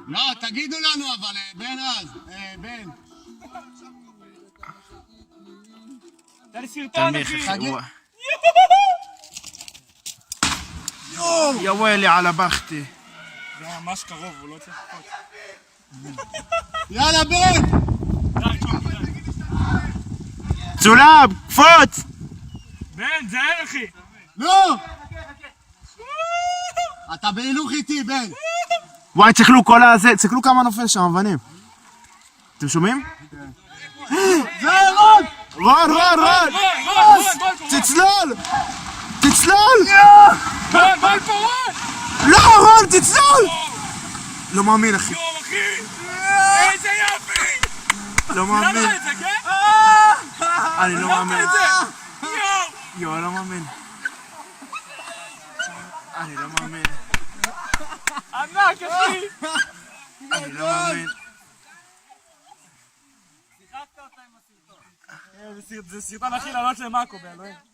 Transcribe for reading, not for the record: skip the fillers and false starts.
לא, תגידו לנו אבל, בן אז, בן. תן לי סרטון, אחי. יא ווילי על הבכתי. זה ממש קרוב, הוא לא צריך לקפוץ. יאללה, בן! צולם, קפוץ! בן, זהר, אחי. לא! אתה בהילוך איתי, בן. וואי, תסתכלו כל הזה, תסתכלו כמה נופל שם, אבנים. אתם שומעים? זה רון! רון! תצלול! בוא פה, רון! לא, רון, תצלול! לא מאמין, אחי. יום, אחי! איזה יופי! לא מאמין. למה את זה, כן? אני לא מאמין. למה את זה? יואו, לא מאמין. אני לא מאמין. ענק, אחי! אני לא מאמין. זה סרטון הכי לעלות למאקו, באלוהים.